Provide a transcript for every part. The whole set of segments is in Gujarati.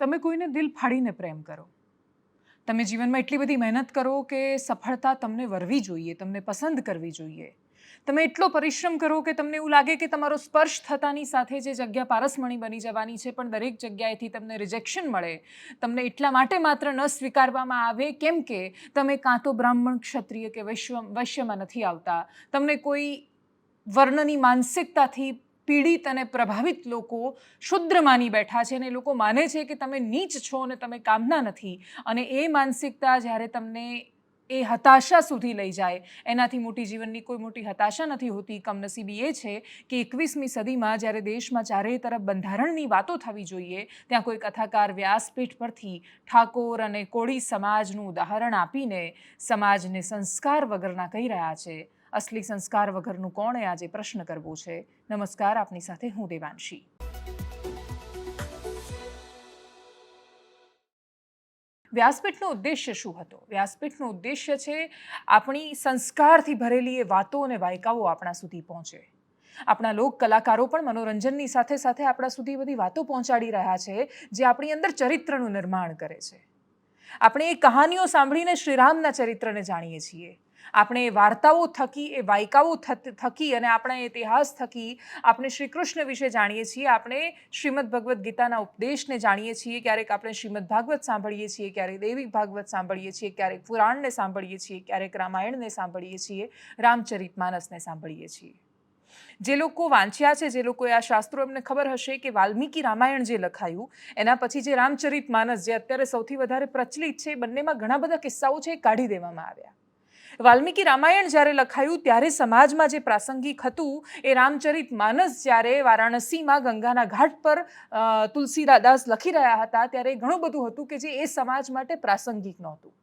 તમે કોઈને દિલ ફાડીને પ્રેમ કરો, તમે જીવનમાં એટલી બધી મહેનત કરો કે સફળતા તમને વરવી જોઈએ, તમને પસંદ કરવી જોઈએ, તમે એટલો પરિશ્રમ કરો કે તમને એવું લાગે કે તમારો સ્પર્શ થતાની સાથે જે જગ્યા પારસમણી બની જવાની છે, પણ દરેક જગ્યાએથી તમને રિજેક્શન મળે, તમને એટલા માટે માત્ર ન સ્વીકારવામાં આવે કેમ કે તમે કાં તો બ્રાહ્મણ, ક્ષત્રિય કે વૈશ્યમાં નથી આવતા, તમને કોઈ વર્ણની માનસિકતાથી પીડિત અને પ્રભાવિત લોકો શુદ્ર માની બેઠા છે, અને એ લોકો માને છે કે તમે નીચ છો અને તમે કામના નથી, અને એ માનસિકતા જ્યારે તમને એ હતાશા સુધી લઈ જાય, એનાથી મોટી જીવનની કોઈ મોટી હતાશા નથી હોતી. કમનસીબી એ છે કે 21મી સદીમાં જ્યારે દેશમાં ચારેય તરફ બંધારણની વાતો થવી જોઈએ, ત્યાં કોઈ કથાકાર વ્યાસપીઠ પરથી ઠાકોર અને કોળી સમાજનું ઉદાહરણ આપીને સમાજને સંસ્કાર વગરના કહી રહ્યા છે. અસલી સંસ્કાર વગરનું કોણે આજે પ્રશ્ન કરવો છે. નમસ્કાર, આપની સાથે હું દેવાંશી. વ્યાસપીઠનો ઉદ્દેશ્ય શું હતો? વ્યાસપીઠનો ઉદ્દેશ્ય છે આપણી સંસ્કારથી ભરેલી એ વાતો અને વાયકાઓ આપણા સુધી પહોંચે. આપણા લોક કલાકારો પણ મનોરંજનની સાથે સાથે આપણા સુધી બધી વાતો પહોંચાડી રહ્યા છે જે આપણી અંદર ચરિત્રનું નિર્માણ કરે છે. આપણે એ કહાનીઓ સાંભળીને શ્રીરામના ચરિત્રને જાણીએ છીએ. આપણે એ વાર્તાઓ થકી, એ વાયકાઓ થકી અને આપણા ઇતિહાસ થકી આપણે શ્રી કૃષ્ણ વિશે જાણીએ છીએ. આપણે શ્રીમદ ભગવદ્ ગીતાના ઉપદેશને જાણીએ છીએ. ક્યારેક આપણે શ્રીમદ ભાગવત સાંભળીએ છીએ, ક્યારેક દૈવિક ભાગવત સાંભળીએ છીએ, ક્યારેક પુરાણને સાંભળીએ છીએ, ક્યારેક રામાયણને સાંભળીએ છીએ, રામચરિતમાનસને સાંભળીએ છીએ. જે લોકો વાંચ્યા છે, જે લોકોએ આ શાસ્ત્રો, એમને ખબર હશે કે વાલ્મીકી રામાયણ જે લખાયું એના પછી જે રામચરિતમાનસ જે અત્યારે સૌથી વધારે પ્રચલિત છે, બંનેમાં ઘણા બધા કિસ્સાઓ છે એ કાઢી દેવામાં આવ્યા. વાલ્મીકી રામાયણ જ્યારે લખાયું ત્યારે સમાજમાં જે પ્રાસંગિક હતું, એ રામચરિતમાનસ જ્યારે વારાણસીમાં ગંગાના ઘાટ પર તુલસીદાસ લખી રહ્યા હતા ત્યારે ઘણું બધું હતું કે જે એ સમાજ માટે પ્રાસંગિક નહોતું,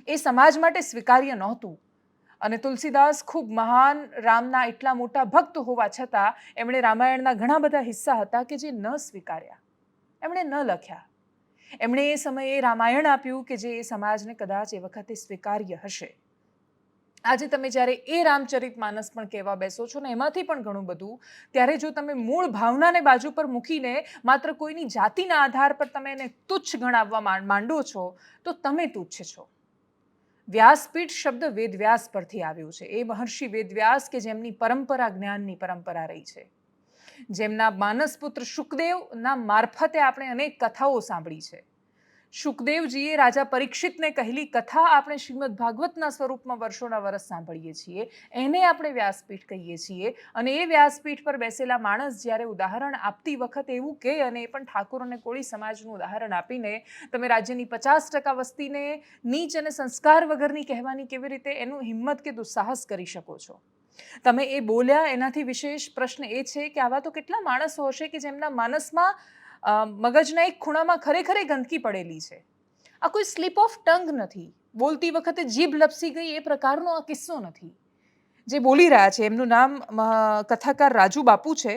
એ સમાજ માટે સ્વીકાર્ય નહોતું. અને તુલસીદાસ ખૂબ મહાન રામના એટલા મોટા ભક્ત હોવા છતાં એમણે રામાયણના ઘણા બધા હિસ્સા હતા કે જે ન સ્વીકાર્યા, એમણે ન લખ્યા. એમણે એ સમયે રામાયણ આપ્યું કે જે એ સમાજને કદાચ એ વખતે સ્વીકાર્ય હશે. આજે તમે જ્યારે એ રામચરિતમાનસ પણ કહેવા બેસો છો ને એમાંથી પણ ઘણું બધું, ત્યારે જો તમે મૂળ ભાવનાને બાજુ પર મૂકીને માત્ર કોઈની જાતિના આધાર પર તમે એને તુચ્છ ગણાવવા માંડો છો તો તમે તુચ્છ છો. વ્યાસપીઠ શબ્દ વેદવ્યાસ પરથી આવ્યું છે. એ મહર્ષિ વેદવ્યાસ કે જેમની પરંપરા જ્ઞાનની પરંપરા રહી છે, જેમના માનસપુત્ર શુકદેવના મારફતે આપણે અનેક કથાઓ સાંભળી છે. શુકદેવજીએ રાજા પરીક્ષિતને કહેલી કથા આપણે શ્રીમદ ભાગવતના સ્વરૂપમાં વર્ષોના વર્ષ સાંભળીએ છીએ, એને આપણે વ્યાસપીઠ કહીએ છીએ. અને એ વ્યાસપીઠ પર બેસેલા માણસ જ્યારે ઉદાહરણ આપતી વખતે એવું કહે, અને એ પણ ઠાકોર અને કોળી સમાજનું ઉદાહરણ આપીને, તમે રાજ્યની 50% વસ્તીને નીચ અને સંસ્કાર વગરની કહેવાની કેવી રીતે એનું હિંમત કે દુસ્સાહસ કરી શકો છો? તમે એ બોલ્યા એનાથી વિશેષ પ્રશ્ન એ છે કે આવા તો કેટલા માણસો હશે કે જેમના માનસમાં મગજના એક ખૂણામાં ખરેખર ગંદકી પડેલી છે. આ કોઈ સ્લીપ ઓફ ટંગ નથી, બોલતી વખતે જીભ લપસી ગઈ એ પ્રકારનો આ કિસ્સો નથી. જે બોલી રહ્યા છે એમનું નામ કથાકાર રાજુ બાપુ છે,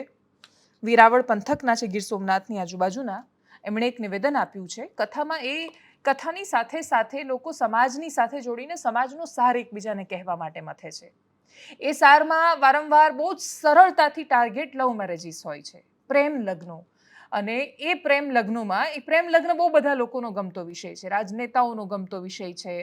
વેરાવળ પંથકના છે, ગીર સોમનાથની આજુબાજુના. એમણે એક નિવેદન આપ્યું છે. કથામાં એ કથાની સાથે સાથે લોકો સમાજની સાથે જોડીને સમાજનો સાર એકબીજાને કહેવા માટે મથે છે. એ સારમાં વારંવાર બહુ જ સરળતાથી ટાર્ગેટ લવ મેરેજીસ હોય છે, પ્રેમ લગ્નો. અને એ પ્રેમ લગ્નોમાં, એ પ્રેમ લગ્ન બહુ બધા લોકોનો ગમતો વિષય છે, રાજનેતાઓનો ગમતો વિષય છે,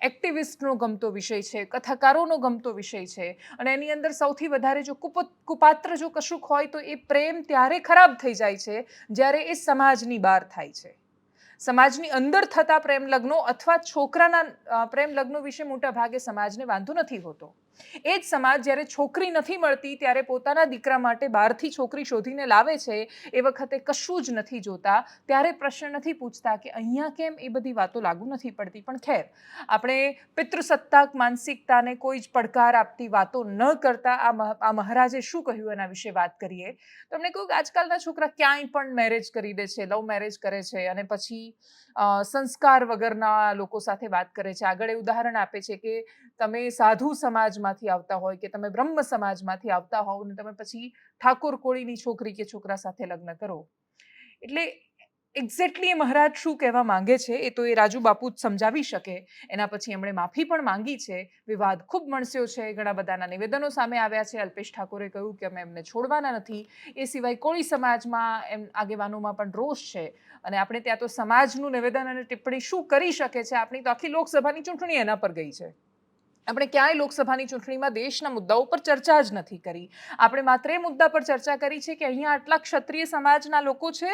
એક્ટિવિસ્ટનો ગમતો વિષય છે, કથાકારોનો ગમતો વિષય છે. અને એની અંદર સૌથી વધારે જો કુપાત્ર જો કશુંક હોય તો એ પ્રેમ ત્યારે ખરાબ થઈ જાય છે જ્યારે એ સમાજની બહાર થાય છે. સમાજની અંદર થતા પ્રેમ લગ્નો અથવા છોકરાના પ્રેમ લગ્નો વિશે મોટા ભાગે સમાજને વાંધો નથી હોતો. એ જ સમાજ જ્યારે છોકરી નથી મળતી ત્યારે પોતાના દીકરા માટે બહારથી છોકરી શોધીને લાવે છે, એ વખતે કશું જ નથી જોતા, ત્યારે પ્રશ્ન નથી પૂછતા કે અહીંયા કેમ એ બધી વાતો લાગુ નથી પડતી. પણ ખેર, આપણે પિતૃસત્તાક માનસિકતાને કોઈ જ પડકાર આપતી વાતો ન કરતા આ મહારાજે શું કહ્યું એના વિશે વાત કરીએ. તો એમણે કહ્યું કે આજકાલના છોકરા ક્યાંય પણ મેરેજ કરી દે છે, લવ મેરેજ કરે છે અને પછી સંસ્કાર વગરના લોકો સાથે વાત કરે છે. આગળ એ ઉદાહરણ આપે છે કે તમે સાધુ સમાજમાંથી આવતા હોય કે તમે બ્રહ્મ સમાજમાંથી આવતા હોવ ને તમે પછી ઠાકોર કોળીની છોકરી કે છોકરા સાથે લગ્ન કરો. એટલે એક્ઝેક્ટલી એ મહારાજ શું કહેવા માંગે છે એ તો એ રાજુ બાપુ જ સમજાવી શકે. એના પછી એમણે માફી પણ માંગી છે. વિવાદ ખૂબ મણસ્યો છે, ઘણા બધાના નિવેદનો સામે આવ્યા છે. અલ્પેશ ઠાકોરે કહ્યું કે અમે એમને છોડવાના નથી. એ સિવાય કોળી સમાજમાં આગેવાનોમાં પણ રોષ છે અને આપણે ત્યાં તો સમાજનું નિવેદન અને ટિપ્પણી શું કરી શકે છે. આપણી તો આખી લોકસભાની ચૂંટણી એના પર ગઈ છે. આપણે ક્યાંય લોકસભાની ચૂંટણીમાં દેશના મુદ્દાઓ પર ચર્ચા જ નથી કરી. આપણે માત્ર એ મુદ્દા પર ચર્ચા કરી છે કે અહીંયા આટલા ક્ષત્રિય સમાજના લોકો છે,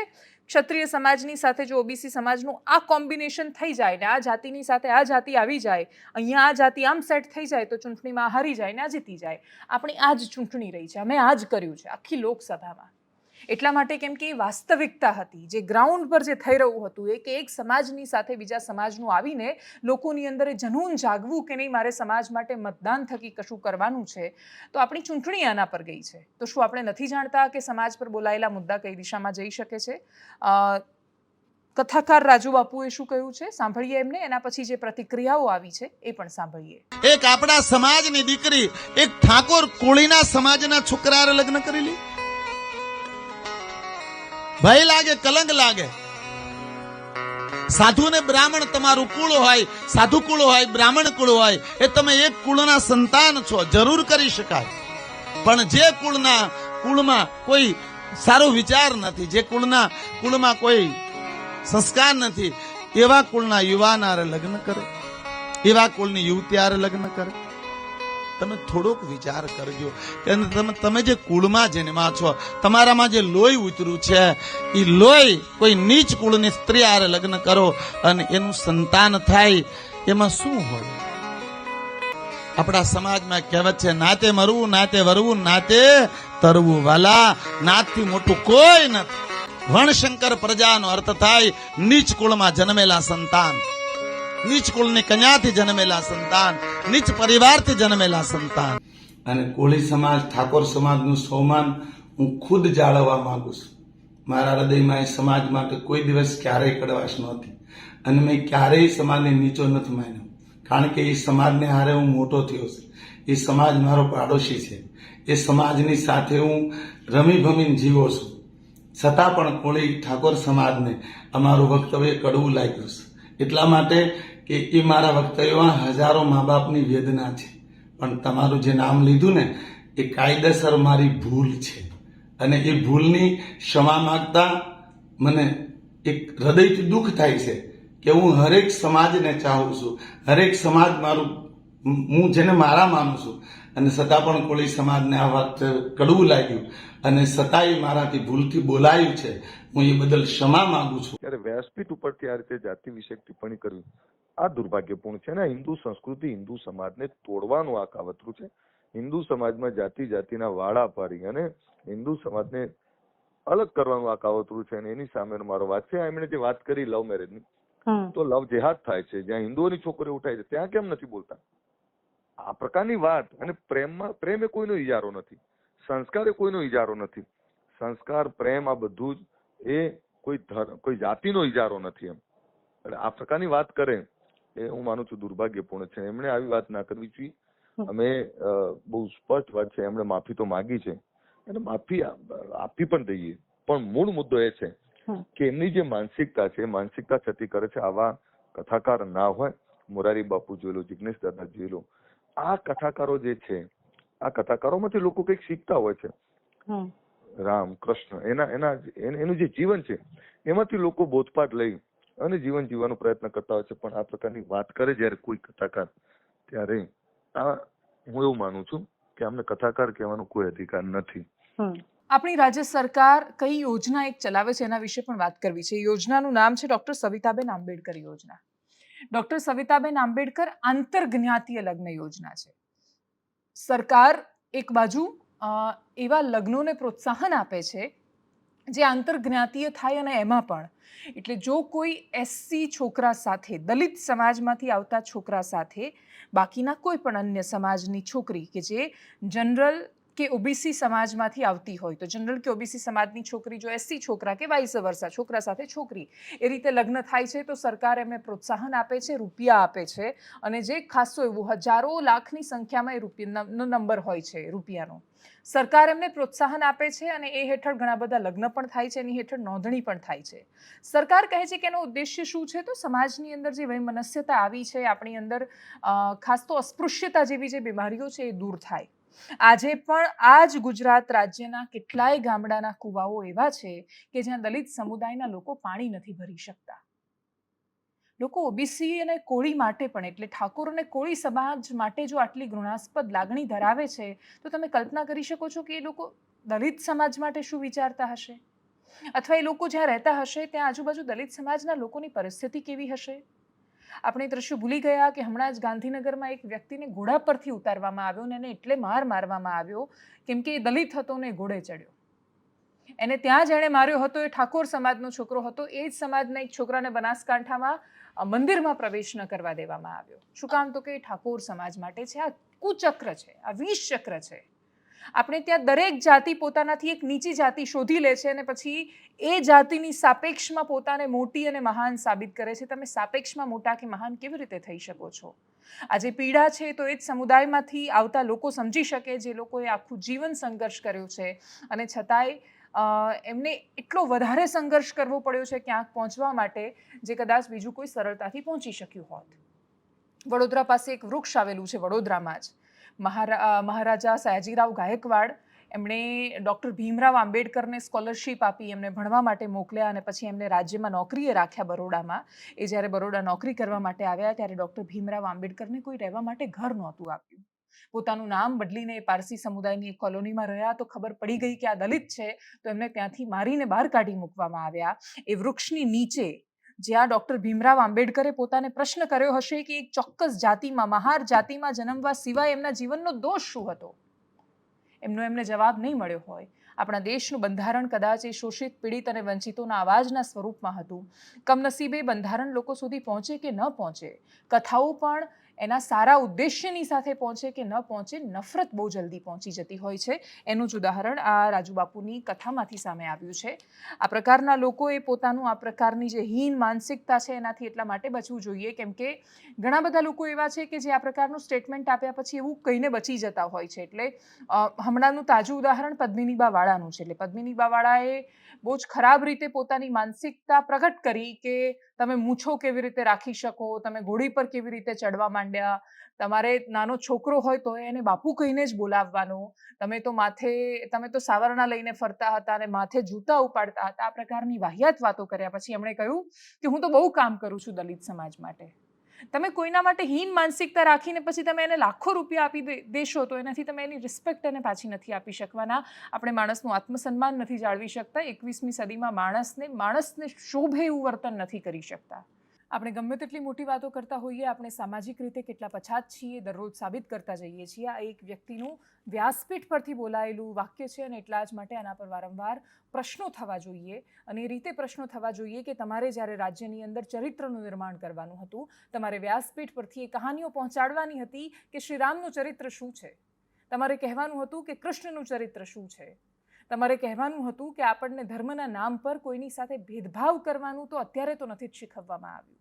ક્ષત્રિય સમાજની સાથે જો ઓબીસી સમાજનું આ કોમ્બિનેશન થઈ જાય ને આ જાતિની સાથે આ જાતિ આવી જાય, અહીંયા આ જાતિ આમ સેટ થઈ જાય તો ચૂંટણીમાં હારી જાય ને આ જીતી જાય. આપણી આ જ ચૂંટણી રહી છે, અમે આ જ કર્યું છે આખી લોકસભામાં. એટલા માટે કેમ કે એ વાસ્તવિકતા હતી, જે ગ્રાઉન્ડ પર જે થઈ રહ્યું હતું એ કે એક સમાજની સાથે બીજા સમાજનું આવીને લોકોની અંદર એ જનૂન જાગવું કે નહીં મારે સમાજ માટે મતદાન થકી કશું કરવાનું છે. તો આપણી ચૂંટણી આના પર ગઈ છે. તો શું આપણે નથી જાણતા કે સમાજ પર બોલાયેલા મુદ્દા કઈ દિશામાં જઈ શકે છે? કથાકાર રાજુ બાપુએ શું કહ્યું છે સાંભળીએ એમને. એના પછી જે પ્રતિક્રિયાઓ આવી છે એ પણ સાંભળીએ. એક આપણા સમાજની દીકરી એક ઠાકોર કોળીના સમાજના છોકરાએ લગ્ન કરી લી. ભય લાગે, કલંક લાગે. સાધુ ને બ્રાહ્મણ તમારું કુળ હોય, સાધુ કુળ હોય, બ્રાહ્મણ કુળ હોય, એ તમે એક કુળના સંતાન છો, જરૂર કરી શકાય. પણ જે કુળમાં કોઈ સારો વિચાર નથી, જે કુળમાં કોઈ સંસ્કાર નથી, એવા કુળના યુવાન હારે લગ્ન કરે, એવા કુળની યુવતી હારે લગ્ન કરે. તમે થોડોક વિચાર કરજો કે તમે જે કુળમાં જન્મા છો, તમારામાં જે લોહી ઉતર્યું છે, એ લોહી કોઈ નીચ કુળની સ્ત્રી હારે લગ્ન કરો અને એનું સંતાન થાય, એમાં શું હોય? આપણા સમાજમાં કહેવત છે, નાતે મરવું, નાતે વરવું, નાતે તરવું. વાલા, નાતથી મોટું કોઈ નથી. વણશંકર પ્રજાનો અર્થ થાય નીચ કુળમાં જન્મેલા સંતાન, નીચ કુળની કન્યાથી જન્મેલા સંતાન, નીચ પરિવારથી જન્મેલા સંતાન. અને કોળી સમાજ, ઠાકોર સમાજનું સન્માન હું ખુદ જાળવવા માંગુ છું. મારા હૃદયમાં એ સમાજ માટે કોઈ દિવસ ક્યારેય કડવાશ નહોતી અને મેં ક્યારેય સમાજને નીચો નથી માન્યો, કારણ કે એ સમાજને હારે હું મોટો થયો છું. એ સમાજ મારો પાડોશી છે. એ સમાજની સાથે હું રમી ભમીને જીવો છું. છતાં પણ કોળી ઠાકોર સમાજને અમારું વક્તવ્ય કડવું લાગ્યું છે. એટલા માટે કે એ મારા વક્તવ્યમાં હજારો મા બાપની વેદના છે. પણ તમારું જે નામ લીધું ને, એ કાયદેસર મારી ભૂલ છે અને એ ભૂલની ક્ષમા માંગતા મને એક હૃદયથી દુઃખ થાય છે કે હું હરેક સમાજને ચાહું છું, હરેક સમાજ મારું, હું જેને મારા માનું છું, અને છતાં પણ કોળી સમાજને આ વાત કડવું લાગ્યું અને છતાંય મારાથી ભૂલથી બોલાયું છે. હું એ બદલ ક્ષમા માંગુ છું. ત્યારે વ્યાસપીઠ ઉપરથી આ રીતે જાતિ વિશે ટિપ્પણી કરવી આ દુર્ભાગ્યપૂર્ણ છે ને. હિન્દુ સંસ્કૃતિ, હિન્દુ સમાજને તોડવાનું આ કાવતરું છે. હિન્દુ સમાજમાં જાતિના વાડા પાડી અને હિન્દુ સમાજને અલગ કરવાનું આ કાવતરું છે અને એની સામેનો મારો વાત છે. એમણે જે વાત કરી લવ મેરેજની, તો લવ જેહાદ થાય છે, જ્યાં હિન્દુઓની છોકરીઓ ઉઠાય છે ત્યાં કેમ નથી બોલતા? આ પ્રકારની વાત. અને પ્રેમ એ કોઈનો ઇજારો નથી, સંસ્કાર એ કોઈનો ઇજારો નથી. સંસ્કાર, પ્રેમ, આ બધું જ એ કોઈ જાતિનો ઇજારો નથી. એમ એટલે આ પ્રકારની વાત કરે એ હું માનું છું દુર્ભાગ્યપૂર્ણ છે. એમણે આવી વાત ના કરવી જોઈએ. અમે બહુ સ્પષ્ટ વાત છે, એમણે માફી તો માંગી છે અને માફી આપી પણ દઈએ. પણ મૂળ મુદ્દો એ છે કે એમની જે માનસિકતા છે, માનસિકતા છતી કરે છે. આવા કથાકાર ના હોય. મોરારી બાપુ જોઈ લો, જિગ્નેશ દાદા જોઈ લો. આ કથાકારો જે છે, આ કથાકારોમાંથી લોકો કંઈક શીખતા હોય છે. રામ, કૃષ્ણ, એનું જે જીવન છે એમાંથી લોકો બોધપાઠ લઈ અને જીવન જીવવાનો પ્રયત્ન કરતા હોય છે. પણ આ પ્રકારની વાત કરે જયારે કોઈ કથાકાર, ત્યારે આ હું એવું માનું છું કે અમને કથાકાર કહેવાનો કોઈ અધિકાર નથી. આપણી રાજ્ય સરકાર કઈ યોજના એક ચલાવે છે એના વિશે પણ વાત કરવી છે. યોજનાનું નામ છે ડોક્ટર સવિતાબેન આંબેડકર યોજના. ડોક્ટર સવિતાબેન આંબેડકર આંતરજ્ઞાતીય લગ્ન યોજના છે. સરકાર એક બાજુ એવા લગ્નોને પ્રોત્સાહન આપે છે જે આંતરજ્ઞાતીય થાય, અને એમાં પણ એટલે જો કોઈ એસસી છોકરા સાથે, દલિત સમાજમાંથી આવતા છોકરા સાથે બાકીના કોઈ પણ અન્ય સમાજની છોકરી કે જે જનરલ કે ઓબીસી સમાજમાંથી આવતી હોય તો જનરલ કે ઓબીસી સમાજની છોકરી જો એસસી છોકરા કે વાઇસ વર્સા છોકરા સાથે છોકરી એ રીતે લગ્ન થાય છે તો સરકાર એમને પ્રોત્સાહન આપે છે, રૂપિયા આપે છે, અને જે ખાસો એવું હજારો લાખની સંખ્યામાં એ રૂપિયાનો નંબર હોય છે રૂપિયાનો, સરકાર એમને પ્રોત્સાહન આપે છે અને એ હેઠળ ઘણા બધા લગ્ન પણ થાય છે, એની હેઠળ નોંધણી પણ થાય છે. સરકાર કહે છે કે એનો ઉદ્દેશ્ય શું છે, તો સમાજની અંદર જે વૈમનસ્યતા આવી છે આપણી અંદર, ખાસ તો અસ્પૃશ્યતા જેવી જે બીમારીઓ છે એ દૂર થાય. આજે પણ આ જ ગુજરાત રાજ્યના કેટલાય ગામડાના કૂવાઓ એવા છે કે જ્યાં દલિત સમુદાયના લોકો પાણી નથી ભરી શકતા. લોકો ઓબીસી અને કોળી માટે પણ, એટલે ઠાકોર અને કોળી સમાજ માટે જો આટલી ઘૃણાસ્પદ લાગણી ધરાવે છે તો તમે કલ્પના કરી શકો છો કે એ લોકો દલિત સમાજ માટે શું વિચારતા હશે, અથવા એ લોકો જ્યાં રહેતા હશે ત્યાં આજુબાજુ દલિત સમાજના લોકોની પરિસ્થિતિ કેવી હશે. આપણે દ્રશ્યો ભૂલી ગયા કે હમણાં જ ગાંધીનગરમાં એક વ્યક્તિને ઘોડા પરથી ઉતારવામાં આવ્યો અને એને એટલે માર મારવામાં આવ્યો કેમ કે એ દલિત હતો ને ઘોડે ચડ્યો. એને ત્યાં જેણે માર્યો હતો એ ઠાકોર સમાજનો છોકરો હતો. એ જ સમાજના એક છોકરાને બનાસકાંઠામાં મંદિરમાં પ્રવેશ ન કરવા દેવામાં આવ્યો. શું કામ? તો કે એ ઠાકોર સમાજ માટે છે. આ કુચક્ર છે, આ વિષ ચક્ર છે. આપણે ત્યાં દરેક જાતિ પોતાનાથી એક નીચી જાતિ શોધી લે છે અને પછી એ જાતિની સાપેક્ષમાં પોતાને મોટી અને મહાન સાબિત કરે છે. તમે સાપેક્ષમાં મોટા કે મહાન કેવી રીતે થઈ શકો છો? આજે પીડા છે તો એ જ સમુદાયમાંથી આવતા લોકો સમજી શકે જે લોકોએ આખું જીવન સંઘર્ષ કર્યો છે અને છતાંય એમને એટલો વધારે સંઘર્ષ કરવો પડ્યો છે ક્યાંક પહોંચવા માટે જે કદાચ બીજું કોઈ સરળતાથી પહોંચી શક્યું હોત. વડોદરા પાસે એક વૃક્ષ આવેલું છે વડોદરામાં જ, મહારાજા સયાજીરાવ ગાયકવાડ, એમણે ડૉક્ટર ભીમરાવ આંબેડકરને સ્કોલરશિપ આપી, એમને ભણવા માટે મોકલ્યા અને પછી એમને રાજ્યમાં નોકરીએ રાખ્યા બરોડામાં. એ જ્યારે બરોડા નોકરી કરવા માટે આવ્યા ત્યારે ડૉક્ટર ભીમરાવ આંબેડકરને કોઈ રહેવા માટે ઘર નહોતું આપ્યું. પોતાનું નામ બદલીને એ પારસી સમુદાયની એક કોલોનીમાં રહ્યા તો ખબર પડી ગઈ કે આ દલિત છે તો એમને ત્યાંથી મારીને બહાર કાઢી મૂકવામાં આવ્યા. એ વૃક્ષની નીચે જ્યાં ડૉક્ટર ભીમરાવ આંબેડકરે પોતાને પ્રશ્ન કર્યો હશે કે એક ચોક્કસ જાતિમાં, મહાર જાતિમાં જન્મવા સિવાય એમના જીવનનો દોષ શું હતો, એમનો એમને જવાબ નહીં મળ્યો હોય. આપણા દેશનું બંધારણ કદાચ એ શોષિત, પીડિત અને વંચિતોના અવાજના સ્વરૂપમાં હતું. કમનસીબે બંધારણ લોકો સુધી પહોંચે કે ન પહોંચે, કથાઓ પણ એના સારા ઉદ્દેશ્યની સાથે પહોંચે કે ન પહોંચે, નફરત બહુ જલ્દી પહોંચી જતી હોય છે. એનું જ ઉદાહરણ આ રાજુબાપુની કથામાંથી સામે આવ્યું છે. આ પ્રકારના લોકોએ પોતાનું આ પ્રકારની જે હીન માનસિકતા છે એનાથી એટલા માટે બચવું જોઈએ કેમ કે ઘણા બધા લોકો એવા છે કે જે આ પ્રકારનું સ્ટેટમેન્ટ આપ્યા પછી એવું કહીને બચી જતા હોય છે. એટલે હમણાંનું તાજું ઉદાહરણ પદ્મિનીબા વાળાનું છે. એટલે પદ્મિનીબા વાળાએ બહુ જ ખરાબ રીતે પોતાની માનસિકતા પ્રગટ કરી કે તમે મૂછો કેવી રીતે રાખી શકો, તમે ઘોડી પર કેવી રીતે ચડવા માંડ્યા, તમારે નાનો છોકરો હોય તો એને બાપુ કહીને જ બોલાવવાનો, તમે તો સાવરણા લઈને ફરતા હતા અને માથે જૂતા ઉપાડતા હતા. આ પ્રકારની વાહિયાત વાતો કર્યા પછી એમણે કહ્યું કે હું તો બહુ કામ કરું છું દલિત સમાજ માટે. તમે કોઈના માટે હીન માનસિકતા રાખીને પછી તમે એને લાખો રૂપિયા આપી દેશો તો એનાથી તમે એની રિસ્પેક્ટ એને પાછી નથી આપી શકવાના. આપણે માણસનું આત્મસન્માન નથી જાળવી શકતા. 21મી સદીમાં માણસને શોભે એવું વર્તન નથી કરી શકતા. આપણે ગમે તેટલી મોટી વાતો કરતા હોઈએ, આપણે સામાજિક રીતે કેટલા પછાત છીએ દરરોજ સાબિત કરતા જઈએ છીએ. આ એક વ્યક્તિનું વ્યાસપીઠ પરથી બોલાયેલું વાક્ય છે અને એટલા જ માટે આના પર વારંવાર પ્રશ્નો થવા જોઈએ અને એ રીતે પ્રશ્નો થવા જોઈએ કે તમારે જ્યારે રાજ્યની અંદર ચરિત્રનું નિર્માણ કરવાનું હતું, તમારે વ્યાસપીઠ પરથી એ કહાનીઓ પહોંચાડવાની હતી કે શ્રીરામનું ચરિત્ર શું છે, તમારે કહેવાનું હતું કે કૃષ્ણનું ચરિત્ર શું છે, તમારે કહેવાનું હતું કે આપણને ધર્મના નામ પર કોઈની સાથે ભેદભાવ કરવાનું તો અત્યારે તો નથી જ શીખવવામાં આવ્યું.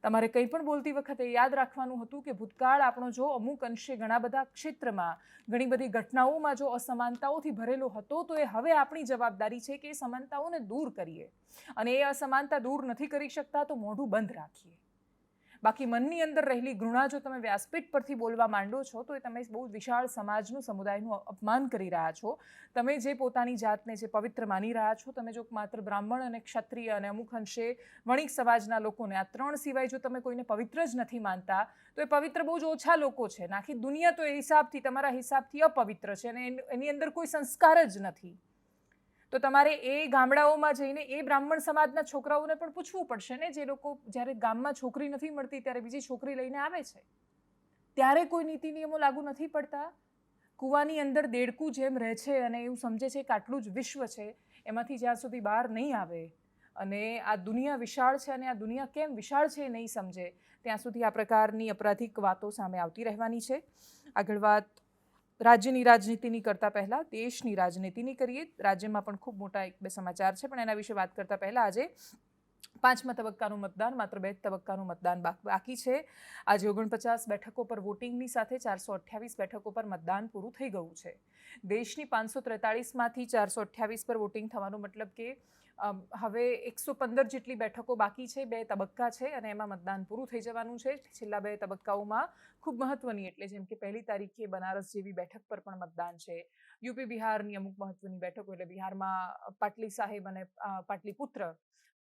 તમારે કંઈ પણ બોલતી વખતે યાદ રાખવાનું હતું કે ભૂતકાળ આપણો જો અમુક અંશે ઘણા બધા ક્ષેત્રમાં, ઘણી બધી ઘટનાઓમાં જો અસમાનતાઓથી ભરેલો હતો તો એ હવે આપણી જવાબદારી છે કે એ સમાનતાઓને દૂર કરીએ અને એ અસમાનતા દૂર નથી કરી શકતા તો મોઢું બંધ રાખીએ. બાકી મનની અંદર રહેલી ઘૃણા જો તમે વ્યાસપીઠ પરથી બોલવા માંડો છો તો એ તમે બહુ વિશાળ સમાજનું, સમુદાયનું અપમાન કરી રહ્યા છો. તમે જે પોતાની જાતને જે પવિત્ર માની રહ્યા છો, તમે જો માત્ર બ્રાહ્મણ અને ક્ષત્રિય અને અમુક અંશે વણિક સમાજના લોકોને, આ ત્રણ સિવાય જો તમે કોઈને પવિત્ર જ નથી માનતા તો એ પવિત્ર બહુ જ ઓછા લોકો છે. આખી દુનિયા તો એ હિસાબથી, તમારા હિસાબથી અપવિત્ર છે અને એની અંદર કોઈ સંસ્કાર જ નથી. તો તમારે એ ગામડાઓમાં જઈને એ બ્રાહ્મણ સમાજના છોકરાઓને પણ પૂછવું પડશે ને, જે લોકો જ્યારે ગામમાં છોકરી નથી મળતી ત્યારે બીજી છોકરી લઈને આવે છે, ત્યારે કોઈ નીતિ નિયમો લાગુ નથી પડતા. કૂવાની અંદર દેડકું જેમ રહે છે અને એવું સમજે છે કે આટલું જ વિશ્વ છે, એમાંથી જ્યાં સુધી બહાર નહીં આવે અને આ દુનિયા વિશાળ છે અને આ દુનિયા કેમ વિશાળ છે એ નહીં સમજે ત્યાં સુધી આ પ્રકારની અપરાધિક વાતો સામે આવતી રહેવાની છે. આગળ વાત રાજ્યની રાજનીતિની કરતાં પહેલાં દેશની રાજનીતિની કરીએ. રાજ્યમાં પણ ખૂબ મોટા એક બે સમાચાર છે, પણ એના વિશે વાત કરતાં પહેલાં આજે 5મા તબક્કાનું મતદાન, માત્ર 2 તબક્કાનું મતદાન બાકી છે. આજે 49 બેઠકો પર વોટિંગની સાથે 428 બેઠકો પર મતદાન પૂરું થઈ ગયું છે. દેશની 543માંથી 428 પર વોટિંગ થવાનો મતલબ કે હવે 115 જેટલી બેઠકો બાકી છે. 2 તબક્કા છે અને એમાં મતદાન પૂરું થઈ જવાનું છે. છેલ્લા 2 તબક્કાઓમાં ખૂબ મહત્વની, એટલે જેમ કે 1લી તારીખે બનારસ જેવી બેઠક પર પણ મતદાન છે. યુપી બિહારની અમુક મહત્વની બેઠકો, એટલે બિહારમાં પાટલી સાહિબ અને પાટલીપુત્ર,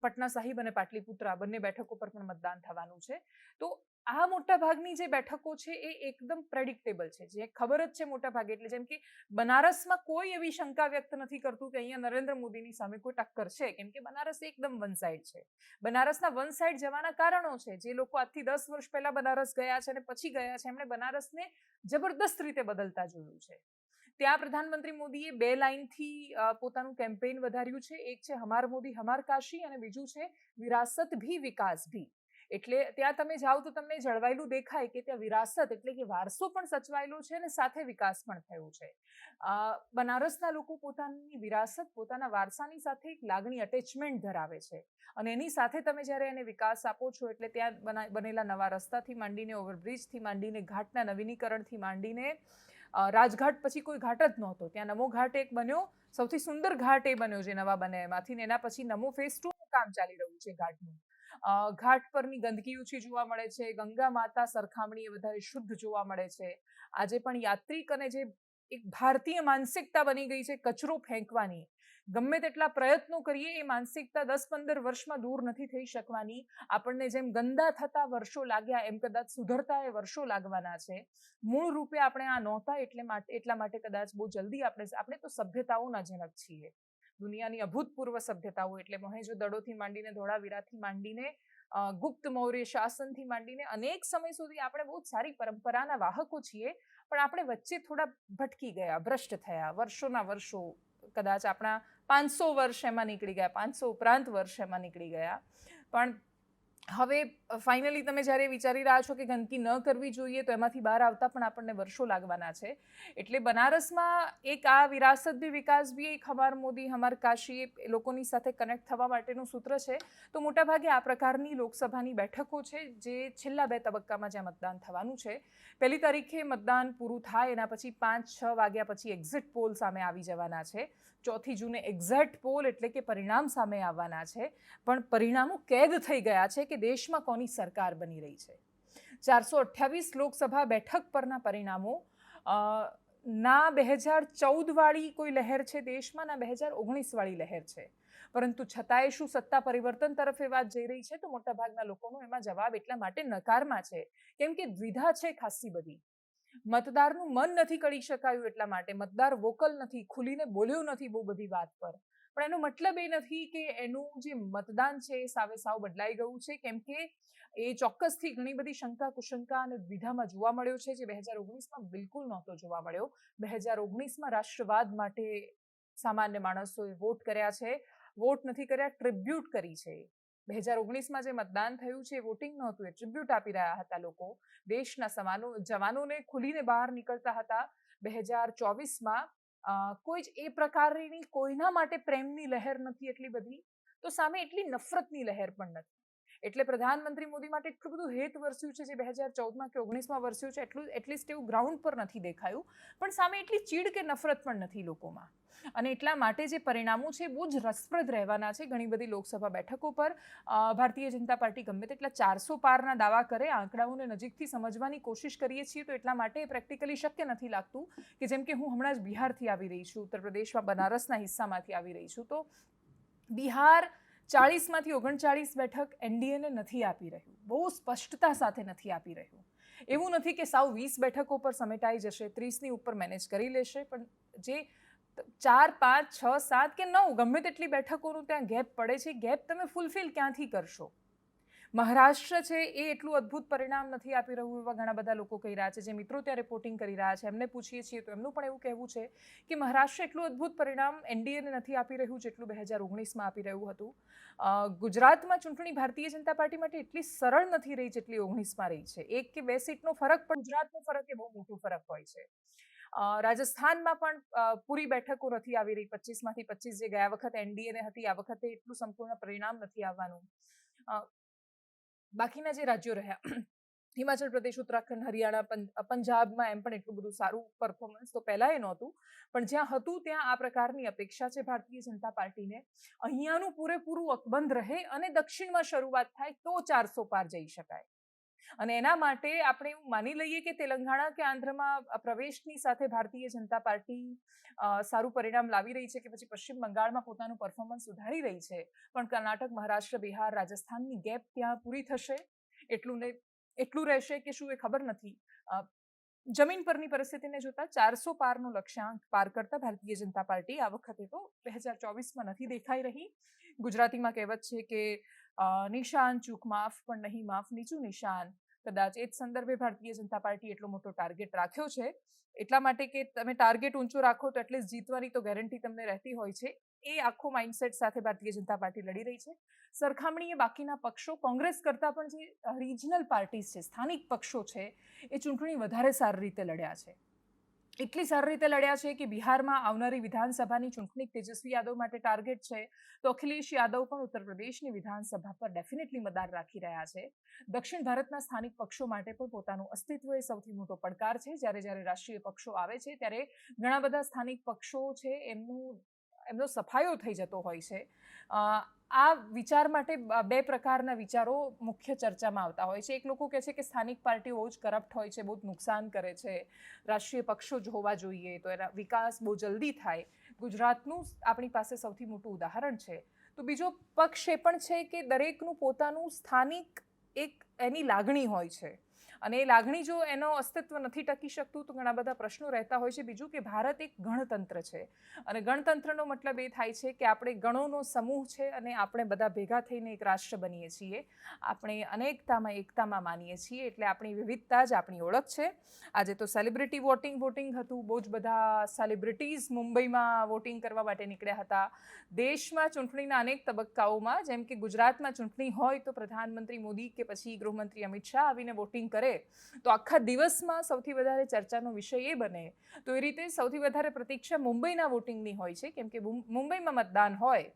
પટના સાહિબ અને પાટલીપુત્રા બંને બેઠકો પર પણ મતદાન થવાનું છે. તો આ મોટા ભાગની જે બેઠકો છે એ એકદમ પ્રેડિક્ટેબલ છે, જે ખબર જ છે મોટા ભાગે. એટલે જેમ કે બનારસમાં કોઈ એવી શંકા વ્યક્ત નથી કરતું કે અહીંયા નરેન્દ્ર મોદીની સામે કોઈ ટક્કર છે, કેમ કે બનારસ એકદમ વન સાઇડ છે. બનારસના વન સાઇડ જવાના કારણો છે. જે લોકો આજથી 10 વર્ષ પહેલા બનારસ ગયા છે અને પછી ગયા છે, એમણે બનારસને જબરદસ્ત રીતે બદલતા જોયું છે. ત્યાં પ્રધાનમંત્રી મોદીએ 2 લાઇનથી પોતાનું કેમ્પેઇન વધાર્યું છે. એક છે હમાર મોદી હમાર કાશી અને બીજું છે વિરાસત ભી વિકાસ ભી. એટલે ત્યાં તમે જાઓ તો તમને જળવાયેલું દેખાય કે ત્યાં વિરાસત એટલે કે વારસો પણ સચવાયેલો છે અને સાથે વિકાસ પણ થયો છે. બનારસના લોકો પોતાની વિરાસત, પોતાના વારસાની સાથે એક લાગણી, અટેચમેન્ટ ધરાવે છે અને એની સાથે તમે જ્યારે એને વિકાસ આપો છો એટલે ત્યાં બનેલા નવા રસ્તાથી માંડીને, ઓવરબ્રિજથી માંડીને, ઘાટના નવીનીકરણથી માંડીને, રાજઘાટ પછી કોઈ ઘાટ જ નહોતો, ત્યાં નમો ઘાટ એક બન્યો. સૌથી સુંદર ઘાટ એ બન્યો જે નવા બને એમાંથી, ને એના પછી નમો ફેઝ 2નું કામ ચાલી રહ્યું છે ઘાટનું. ઘાટ પરની ગંદકી ઓછી જોવા મળે છે. ગંગા માતા સરખામણીએ વધારે શુદ્ધ જોવા મળે છે. આજે પણ યાત્રિક અને જે એક ભારતીય માનસિકતા બની ગઈ છે કચરો ફેંકવાની, ગમે તેટલા પ્રયત્નો કરીએ એ માનસિકતા 10-15 વર્ષમાં દૂર નથી થઈ શકવાની. આપણને જેમ ગંદા થતા વર્ષો લાગ્યા એમ કદાચ સુધરતા એ વર્ષો લાગવાના છે. મૂળ રૂપે આપણે આ નહોતા, એટલા માટે કદાચ બહુ જલ્દી આપણે તો સભ્યતાઓના જનક છીએ. દુનિયાની અભૂતપૂર્વ સભ્યતાઓ, એટલે મોહેંજો-દડોથી માંડીને, ધોળાવીરાથી માંડીને, ગુપ્ત મૌર્ય શાસનથી માંડીને અનેક સમય સુધી આપણે બહુ સારી પરંપરાના વાહકો છીએ. પણ આપણે વચ્ચે થોડા ભટકી ગયા, ભ્રષ્ટ થયા. વર્ષોના વર્ષો, કદાચ આપણા 500 વર્ષ એમાં નીકળી ગયા, 500 ઉપરાંત વર્ષ એમાં નીકળી ગયા. પણ હવે ફાઇનલી તમે જ્યારે વિચારી રહ્યા છો કે ગંદકી ન કરવી જોઈએ, તો એમાંથી બહાર આવતા પણ આપણને વર્ષો લાગવાના છે. એટલે બનારસમાં એક આ વિરાસત ભી વિકાસ ભી, એક હમાર મોદી હમાર કાશી એ લોકોની સાથે કનેક્ટ થવા માટેનું સૂત્ર છે. તો મોટાભાગે આ પ્રકારની લોકસભાની બેઠકો છે જે છેલ્લા 2 તબક્કામાં જ્યાં મતદાન થવાનું છે. 1લી તારીખે મતદાન પૂરું થાય, એના પછી 5-6 વાગ્યા પછી એક્ઝિટ પોલ સામે આવી જવાના છે. 4 જૂને એક્ઝેક્ટ પોલ એટલે કે પરિણામ સામે આવવાના છે. પણ પરિણામો કેદ થઈ ગયા છે કે દેશમાં કોની સરકાર બની રહી છે. 428 લોકસભા બેઠક પરના પરિણામો ના 2014 વાળી કોઈ લહેર છે દેશમાં, ના 2019 વાળી લહેર છે. પરંતુ છતાંય શું સત્તા પરિવર્તન તરફ એ વાત જઈ રહી છે? તો મોટાભાગના લોકોનો એમાં જવાબ એટલા માટે નકારમાં છે કેમ કે દ્વિધા છે ખાસી બધી. મતદારનું મન નથી કરી શકાયું એટલા માટે. મતદાર વોકલ નથી, ખુલીને બોલ્યો નથી બહુ બધી વાત પર. પણ એનો મતલબ એ નથી કે એનું જે મતદાન છે એ સાવે સાવ બદલાઈ ગયું છે, કેમ કે એ ચોક્કસથી ઘણી બધી શંકા, કુશંકા અને દ્વિધામાં જોવા મળ્યો છે, જે 2019માં બિલકુલ નહોતો જોવા મળ્યો. 2019માં રાષ્ટ્રવાદ માટે સામાન્ય માણસોએ વોટ કર્યા છે. વોટ નથી કર્યા, ટ્રિબ્યુટ કરી છે. 2019માં જે મતદાન થયું છે એ વોટિંગ નહોતું, એ ટ્રિબ્યુટ આપી રહ્યા હતા લોકો. દેશના જવાનોને ખુલીને બહાર નીકળતા હતા. 2024માં કોઈ જ એ પ્રકારની કોઈના માટે પ્રેમની લહેર નથી એટલી બધી, તો સામે એટલી નફરતની લહેર પણ નથી. એટલે પ્રધાનમંત્રી મોદી માટે એટલું બધું હેત વરસ્યું છે જે 2014માં કે 19માં વરસ્યું છે, એટલું એટલીસ્ટ એવું ગ્રાઉન્ડ પર નથી દેખાયું. પણ સામે એટલી ચીડ કે નફરત પણ નથી લોકોમાં. અને એટલા માટે જે પરિણામો છે બહુ જ રસપ્રદ રહેવાના છે. ઘણી બધી લોકસભા બેઠકો પર ભારતીય જનતા પાર્ટી ગમે તેટલા 400 પારના દાવા કરે, આંકડાઓને નજીકથી સમજવાની કોશિશ કરીએ છીએ તો એટલા માટે પ્રેક્ટિકલી શક્ય નથી લાગતું કે જેમ કે હું હમણાં જ બિહારથી આવી રહી છું, ઉત્તર પ્રદેશમાં બનારસના હિસ્સામાંથી આવી રહી છું, તો બિહાર 40માંથી 39 બેઠક એનડીએને નથી આપી રહ્યું, બહુ સ્પષ્ટતા સાથે નથી આપી રહ્યું. એવું નથી કે સાવ 20 બેઠકો પર સમેટાઈ જશે, 30ની ઉપર મેનેજ કરી લેશે, પણ જે 4, 5, 6, 7 કે 9 ગમે તેટલી બેઠકોનું ત્યાં ગેપ પડે છે, ગેપ તમે ફૂલફિલ ક્યાંથી કરશો? મહારાષ્ટ્ર છે એ એટલું અદ્ભુત પરિણામ નથી આપી રહ્યું એવા ઘણા બધા લોકો કહી રહ્યા છે. જે મિત્રો ત્યાં રિપોર્ટિંગ કરી રહ્યા છે એમને પૂછીએ છીએ તો એમનું પણ એવું કહેવું છે કે મહારાષ્ટ્ર એટલું અદ્ભુત પરિણામ એનડીએને નથી આપી રહ્યું જેટલું 2019માં આપી રહ્યું હતું. ગુજરાતમાં ચૂંટણી ભારતીય જનતા પાર્ટી માટે એટલી સરળ નથી રહી જેટલી 19માં રહી છે. 1 કે 2 સીટનો ફરક પણ ગુજરાતનો ફરક એ બહુ મોટો ફરક હોય છે. રાજસ્થાનમાં પણ પૂરી બેઠકો નથી આવી રહી. 25માંથી 25 જે ગયા વખતે એનડીએને હતી, આ વખતે એટલું સંપૂર્ણ પરિણામ નથી આવવાનું. બાકીના જે રાજ્યો રહ્યા, હિમાચલ પ્રદેશ, ઉત્તરાખંડ, હરિયાણા, પંજાબમાં એમ પણ એટલું બધું સારું પરફોર્મન્સ તો પહેલા એ નહોતું, પણ જ્યાં હતું ત્યાં આ પ્રકારની અપેક્ષા છે ભારતીય જનતા પાર્ટીને. અહીંયાનું પૂરેપૂરું અકબંધ રહે અને દક્ષિણમાં શરૂઆત થાય તો 400 પાર જઈ શકાય. અને એના માટે આપણે એવું માની લઈએ કે તેલંગાણા કે આંધ્રમાં પ્રવેશની સાથે ભારતીય જનતા પાર્ટી સારું પરિણામ લાવી રહી છે, કે પછી પશ્ચિમ બંગાળમાં પોતાનું પરફોર્મન્સ સુધારી રહી છે, પણ કર્ણાટક, મહારાષ્ટ્ર, બિહાર, રાજસ્થાનની ગેપ ત્યાં પૂરી થશે એટલું રહેશે કે શું એ ખબર નથી. જમીન પરની પરિસ્થિતિને જોતા 400 પારનો લક્ષ્યાંક પાર કરતા ભારતીય જનતા પાર્ટી આ વખતે તો 2024માં નથી દેખાઈ રહી. ગુજરાતીમાં કહેવત છે કે નિશાન ચૂક માફ પણ નહીં માફ નીચું નિશાન. કદાચ એ જ સંદર્ભે ભારતીય જનતા પાર્ટી એટલો મોટો ટાર્ગેટ રાખ્યો છે, એટલા માટે કે તમે ટાર્ગેટ ઊંચો રાખો તો એટલીસ્ટ જીતવાની તો ગેરંટી તમને રહેતી હોય છે. એ આખો માઇન્ડસેટ સાથે ભારતીય જનતા પાર્ટી લડી રહી છે. સરખામણીએ બાકીના પક્ષો, કોંગ્રેસ કરતાં પણ જે રિજનલ પાર્ટીઝ છે, સ્થાનિક પક્ષો છે, એ ચૂંટણી વધારે સારી રીતે લડ્યા છે. એટલી સારી રીતે લડ્યા છે કે બિહારમાં આવનારી વિધાનસભાની ચૂંટણી તેજસ્વી યાદવ માટે ટાર્ગેટ છે, તો અખિલેશ યાદવ પણ ઉત્તર પ્રદેશની વિધાનસભા પર ડેફિનેટલી મતદાર રાખી રહ્યા છે. દક્ષિણ ભારતના સ્થાનિક પક્ષો માટે પણ પોતાનું અસ્તિત્વ એ સૌથી મોટો પડકાર છે. જ્યારે રાષ્ટ્રીય પક્ષો આવે છે ત્યારે ઘણા બધા સ્થાનિક પક્ષો છે એમનો સફાયો થઈ જતો હોય છે. આ વિચાર માટે બે પ્રકારના વિચારો મુખ્ય ચર્ચામાં આવતા હોય છે. એક લોકો કહે છે કે સ્થાનિક પાર્ટીઓ બહુ જ કરપ્ટ હોય છે, બહુ જ નુકસાન કરે છે, રાષ્ટ્રીય પક્ષો જ હોવા જોઈએ તો એના વિકાસ બહુ જલ્દી થાય. ગુજરાતનું આપણી પાસે સૌથી મોટું ઉદાહરણ છે. તો બીજો પક્ષ એ પણ છે કે દરેકનું પોતાનું સ્થાનિક એક એની લાગણી હોય છે, અને એ લાગણી જો એનો અસ્તિત્વ નથી ટકી શકતું તો ઘણા બધા પ્રશ્નો રહેતા હોય છે. બીજું કે ભારત એક ગણતંત્ર છે, અને ગણતંત્રનો મતલબ એ થાય છે કે આપણે ગણોનો સમૂહ છે અને આપણે બધા ભેગા થઈને એક રાષ્ટ્ર બનીએ છીએ. આપણે અનેકતામાં એકતામાં માનીએ છીએ, એટલે આપણી વિવિધતા જ આપણી ઓળખ છે. આજે તો સેલિબ્રિટી વોટિંગ હતું. બહુ જ બધા સેલિબ્રિટીઝ મુંબઈમાં વોટિંગ કરવા માટે નીકળ્યા હતા. દેશમાં ચૂંટણીના અનેક તબક્કાઓમાં, જેમ કે ગુજરાતમાં ચૂંટણી હોય તો પ્રધાનમંત્રી મોદી કે પછી ગૃહમંત્રી અમિત શાહ આવીને વોટિંગ કરે તો આખા દિવસમાં સૌથી વધારે ચર્ચાનો વિષય એ બને. તો એ રીતે સૌથી વધારે પ્રતીક્ષા મુંબઈના વોટિંગની હોય છે, કેમ કે મુંબઈમાં મતદાન હોય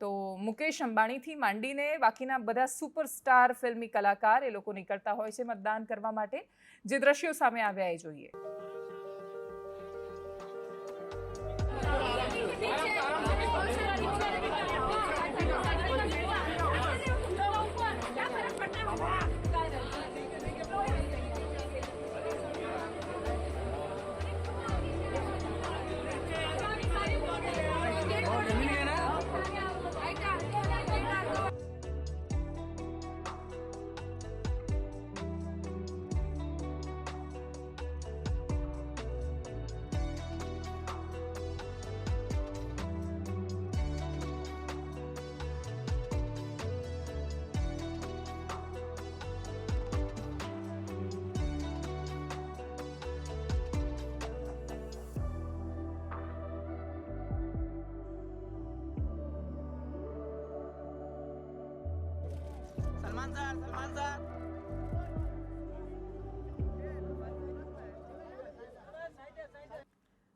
તો મુકેશ અંબાણીથી માંડીને બાકીના બધા સુપરસ્ટાર ફિલ્મી કલાકાર એ લોકો નીકળતા હોય છે મતદાન કરવા માટે. જે દ્રશ્યો સામે આવ્યા એ જોઈએ.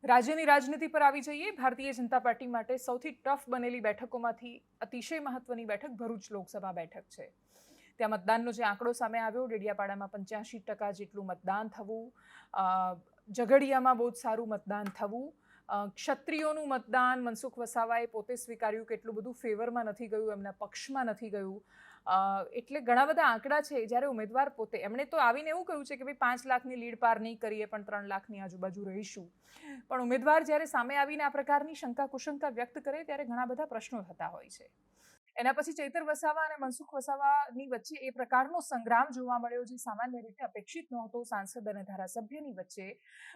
રાજ્યની રાજનીતિ પર આવી જઈએ. ભારતીય જનતા પાર્ટી માટે સૌથી ટફ બનેલી બેઠકોમાંથી અતિશય મહત્વની બેઠક ભરૂચ લોકસભા બેઠક છે. ત્યાં મતદાનનો જે આંકડો સામે આવ્યો, ડેડિયાપાડામાં 85% જેટલું મતદાન થવું, ઝઘડિયામાં બહુ જ સારું મતદાન થવું, ક્ષત્રિયોનું મતદાન મનસુખ વસાવાએ પોતે સ્વીકાર્યું કે એટલું બધું ફેવરમાં નથી ગયું, એમના પક્ષમાં નથી ગયું. એટલે ઘણા બધા આંકડા છે. જ્યારે ઉમેદવાર પોતે, એમણે તો આવીને એવું કહ્યું છે કે ભાઈ 5 લાખની લીડ પાર નહીં કરીએ પણ 3 લાખની આજુબાજુ રહીશું. પણ ઉમેદવાર જ્યારે સામે આવીને આ પ્રકારની શંકા કુશંકા વ્યક્ત કરે ત્યારે ઘણા બધા પ્રશ્નો થતા હોય છે. એના પછી ચૈતર વસાવા અને મનસુખ વસાવાની વચ્ચે એ પ્રકારનો સંગ્રામ જોવા મળ્યો જે સામાન્ય રીતે અપેક્ષિત નહોતો. સાંસદ અને ધારાસભ્યની વચ્ચે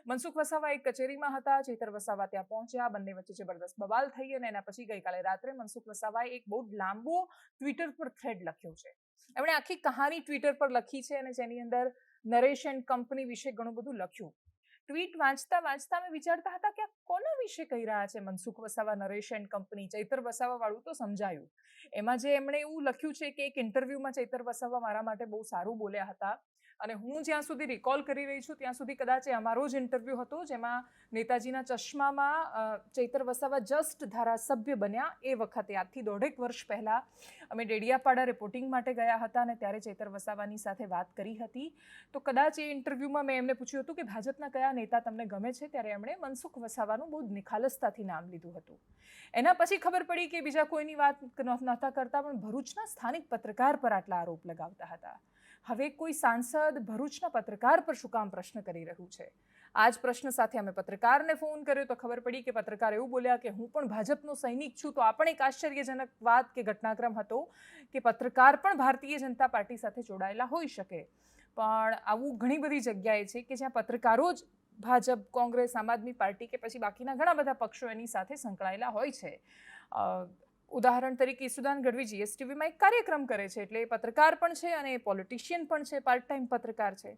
મનસુખ વસાવા એક કચેરીમાં હતા, ચૈતર વસાવા ત્યાં પહોંચ્યા, બંને વચ્ચે જબરદસ્ત બવાલ થઈ અને એના પછી ગઈકાલે રાત્રે મનસુખ વસાવાએ એક બહુ લાંબો ટ્વિટર પર થ્રેડ લખ્યો છે. એમણે આખી કહાની ટ્વિટર પર લખી છે અને જેની અંદર નરેશ એન્ડ કંપની વિશે ઘણું બધું લખ્યું. ટ્વીટ વાંચતા વાંચતા અમે વિચારતા હતા કે કોના વિશે કહી રહ્યા છે મનસુખ વસાવા, નરેશ એન્ડ કંપની? ચૈતર વસાવા વાળું તો સમજાયું. એમાં જે એમણે એવું લખ્યું છે કે એક ઇન્ટરવ્યુમાં ચૈતર વસાવા મારા માટે બહુ સારું બોલ્યા હતા, અને હું જ્યાં સુધી રિકોલ કરી રહી છું ત્યાં સુધી કદાચ એ અમારો જ ઇન્ટરવ્યૂ હતો જેમાં નેતાજીના ચશ્મામાં ચૈતર વસાવા જસ્ટ ધારાસભ્ય બન્યા એ વખતે, આજથી 1.5 વર્ષ પહેલાં અમે ડેડિયાપાડા રિપોર્ટિંગ માટે ગયા હતા અને ત્યારે ચૈતર વસાવાની સાથે વાત કરી હતી. તો કદાચ એ ઇન્ટરવ્યૂમાં મેં એમને પૂછ્યું હતું કે ભાજપના કયા નેતા તમને ગમે છે, ત્યારે એમણે મનસુખ વસાવાનું બહુ નિખાલસતાથી નામ લીધું હતું. એના પછી ખબર પડી કે બીજા કોઈની વાત નહોતા કરતા, પણ ભરૂચના સ્થાનિક પત્રકાર પર આટલા આરોપ લગાવતા હતા. હવે કોઈ સાંસદ ભરૂચના પત્રકાર પર શું કામ પ્રશ્ન કરી રહ્યું છે? આ જ પ્રશ્ન સાથે અમે પત્રકારને ફોન કર્યો તો ખબર પડી કે પત્રકાર એવું બોલ્યા કે હું પણ ભાજપનો સૈનિક છું. તો આ પણ એક આશ્ચર્યજનક વાત કે ઘટનાક્રમ હતો કે પત્રકાર પણ ભારતીય જનતા પાર્ટી સાથે જોડાયેલા હોઈ શકે, પણ આવું ઘણી બધી જગ્યાએ છે કે જ્યાં પત્રકારો જ ભાજપ, કોંગ્રેસ, આમ આદમી પાર્ટી કે પછી બાકીના ઘણા બધા પક્ષો એની સાથે સંકળાયેલા હોય છે. ઉદાહરણ તરીકે ઈસુદાન ગઢવી જીએસટીવીમાં એક કાર્યક્રમ કરે છે, એટલે એ પત્રકાર પણ છે અને પોલિટિશિયન પણ છે, પાર્ટ ટાઈમ પત્રકાર છે.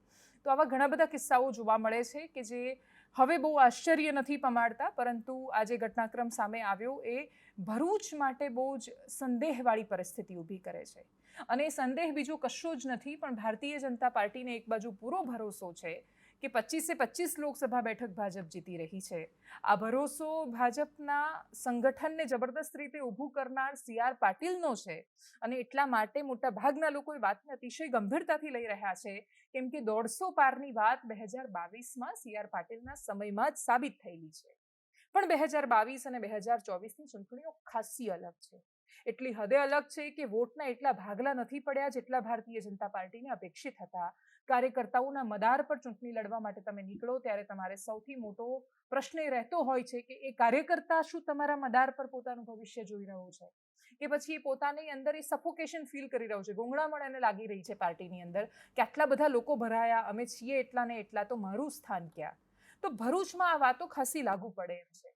તો આવા ઘણા બધા કિસ્સાઓ જોવા મળે છે કે જે હવે બહુ આશ્ચર્ય નથી પમાડતા, પરંતુ આ જે ઘટનાક્રમ સામે આવ્યો એ ભરૂચ માટે બહુ જ સંદેહવાળી પરિસ્થિતિ ઊભી કરે છે. અને એ સંદેહ બીજો કશો જ નથી, પણ ભારતીય જનતા પાર્ટીને એક બાજુ પૂરો ભરોસો છે કે 25 લોકસભા બેઠક ભાજપ જીતી રહી છે. આ ભરોસો ભાજપના સંગઠનને જબરદસ્ત રીતે ઊભું કરનાર CR પાટીલનો છે, અને એટલા માટે મોટા ભાગના લોકો એ વાતને અતિશય ગંભીરતાથી લઈ રહ્યા છે, કેમ કે 150 પારની વાત 2022માં CR પાટીલના સમયમાં જ સાબિત થયેલી છે. પણ 2022 અને 2024ની ચૂંટણીઓ ખાસી અલગ છે. એટલી હદે અલગ છે કે વોટના એટલા ભાગલા નથી પડ્યા જેટલા ભારતીય જનતા પાર્ટીને અપેક્ષિત હતા. કાર્યકર્તાઓના મદાર પર ચૂંટણી લડવા માટે તમે નીકળો ત્યારે તમારે સૌથી મોટો પ્રશ્ન એ રહેતો હોય છે કે એ કાર્યકર્તા શું તમારા મદાર પર પોતાનું ભવિષ્ય જોઈ રહ્યો છે, કે પછી એ પોતાની અંદર એ સફોકેશન ફીલ કરી રહ્યો છે, ગોંગળામણ એને લાગી રહી છે પાર્ટીની અંદર કે આટલા બધા લોકો ભરાયા, અમે છીએ એટલા ને એટલા, તો મારું સ્થાન ક્યાં? તો ભરૂચમાં આ વાતો ખાસી લાગુ પડે એમ છે.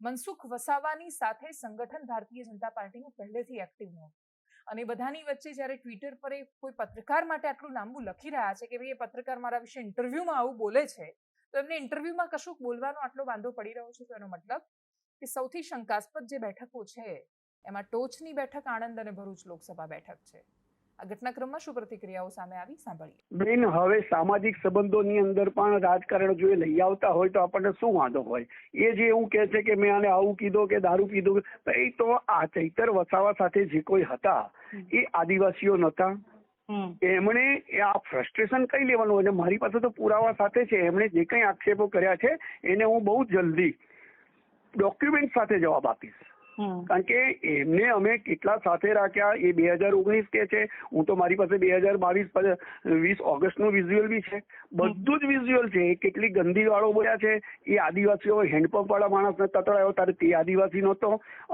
મનસુખ વસાવાની સાથે સંગઠન ભારતીય જનતા પાર્ટીનું પહેલેથી એક્ટિવ નહોતું, અને બધાની વચ્ચે જ્યારે ટ્વિટર પર કોઈ પત્રકાર માટે આટલું લાંબુ લખી રહ્યા છે કે ભાઈ એ પત્રકાર મારા વિશે ઇન્ટરવ્યુમાં આવું બોલે છે, તો એમને ઇન્ટરવ્યુમાં કશુંક બોલવાનો આટલો વાંધો પડી રહ્યો છે, તો એનો મતલબ કે સૌથી શંકાસ્પદ જે બેઠકો છે એમાં ટોચની બેઠક આણંદ અને ભરૂચ લોકસભા બેઠક છે. આ ઘટનાક્રમમાં શું પ્રતિક્રિયાઓ સામે આવી, સાંભળીએ. બેન, હવે સામાજિક સંબંધોની અંદર પણ રાજકારણ જો એ લઈ આવતા હોય તો આપણને શું વાંધો હોય? એ જે એવું કહે છે કે મેં આને આવું કીધું કે દારૂ પીધું, ભાઈ તો આ ચૈતર વસાવા સાથે જે કોઈ હતા એ આદિવાસીઓ નહોતા. એમણે આ ફ્રસ્ટ્રેશન કઈ લેવાનું? અને મારી પાસે તો પુરાવા સાથે છે. એમણે જે કઈ આક્ષેપો કર્યા છે એને હું બહુ જલ્દી ડોક્યુમેન્ટ સાથે જવાબ આપીશ. કારણ કે એમને અમે કેટલા સાથે રાખ્યા એ 2019 કે છે. હું તો મારી પાસે 2022 ઓગસ્ટનું વિઝ્યુઅલ બી છે, બધું જ વિઝ્યુઅલ છે. કેટલી ગંદી વાળો બોલ્યા છે, એ આદિવાસીઓ હેન્ડપંપ વાળા માણસને તતડાયો ત્યારે તે આદિવાસી નહોતો.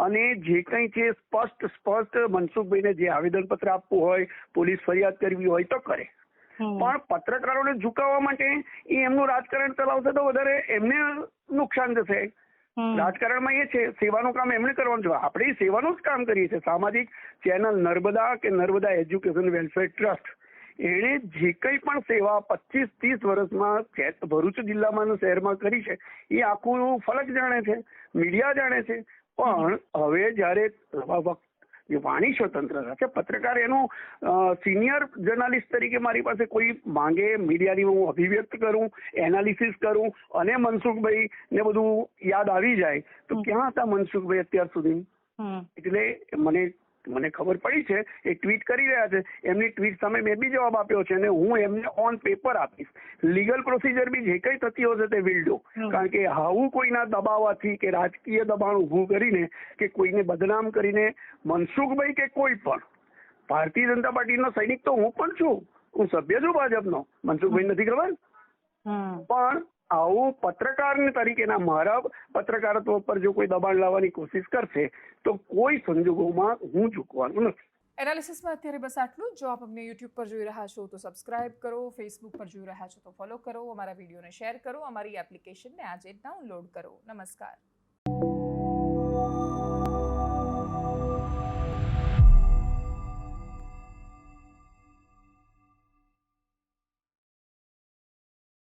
અને જે કંઈ છે સ્પષ્ટ મનસુખભાઈને જે આવેદનપત્ર આપવું હોય, પોલીસ ફરિયાદ કરવી હોય તો કરે, પણ પત્રકારોને ઝુકાવવા માટે એ એમનું રાજકારણ ચલાવશે તો વધારે એમને નુકસાન જશે. રાજકારણમાં એ છે સેવાનું કામ એમણે કરવાનું છે. આપણે સેવાનું જ કામ કરીએ છીએ. સામાજિક ચેનલ નર્મદા કે નર્મદા એજ્યુકેશન વેલફેર ટ્રસ્ટ, એણે જે કંઈ પણ સેવા 25-30 વર્ષમાં ભરૂચ જિલ્લામાં શહેરમાં કરી છે એ આખું ફલક જાણે છે, મીડિયા જાણે છે. પણ હવે જયારે વાણી સ્વતંત્રતા છે, પત્રકાર એનું સિનિયર જર્નાલિસ્ટ તરીકે મારી પાસે કોઈ માંગે, મીડિયાની હું અભિવ્યક્ત કરું, એનાલિસિસ કરું અને મનસુખભાઈ ને બધું યાદ આવી જાય તો ક્યાં હતા મનસુખભાઈ અત્યાર સુધી? એટલે મને ખબર પડી છે એ ટ્વીટ કરી રહ્યા છે. એમની ટ્વીટ સામે મેં બી જવાબ આપ્યો છે અને હું એમને ઓન પેપર આપીશ. લીગલ પ્રોસિજર બી જે કઈ થતી હશે તે વિલ ડુ. કારણ કે આવું કોઈના દબાવવાથી કે રાજકીય દબાણ ઊભું કરીને કે કોઈને બદનામ કરીને મનસુખભાઈ કે કોઈ પણ ભારતીય જનતા પાર્ટીનો સૈનિક તો હું પણ છું, હું સભ્ય છું ભાજપનો, મનસુખભાઈ નથી ખબર. પણ આવું પત્રકાર તરીકેના મારા પત્રકારત્વ પર જો કોઈ દબાણ લાવવાની કોશિશ કરશે તો કોઈ સંજોગોમાં હું ઝૂકવાનું નથી. એનાલિસિસમાં અત્યારે બસ આટલું. જો આપ અમને યુટ્યુબ પર જોઈ રહ્યા છો તો સબસ્ક્રાઇબ કરો, ફેસબુક પર જોઈ રહ્યા છો તો ફોલો કરો, અમારા વિડીયોને શેર કરો, અમારી એપ્લિકેશનને આજે ડાઉનલોડ કરો. નમસ્કાર.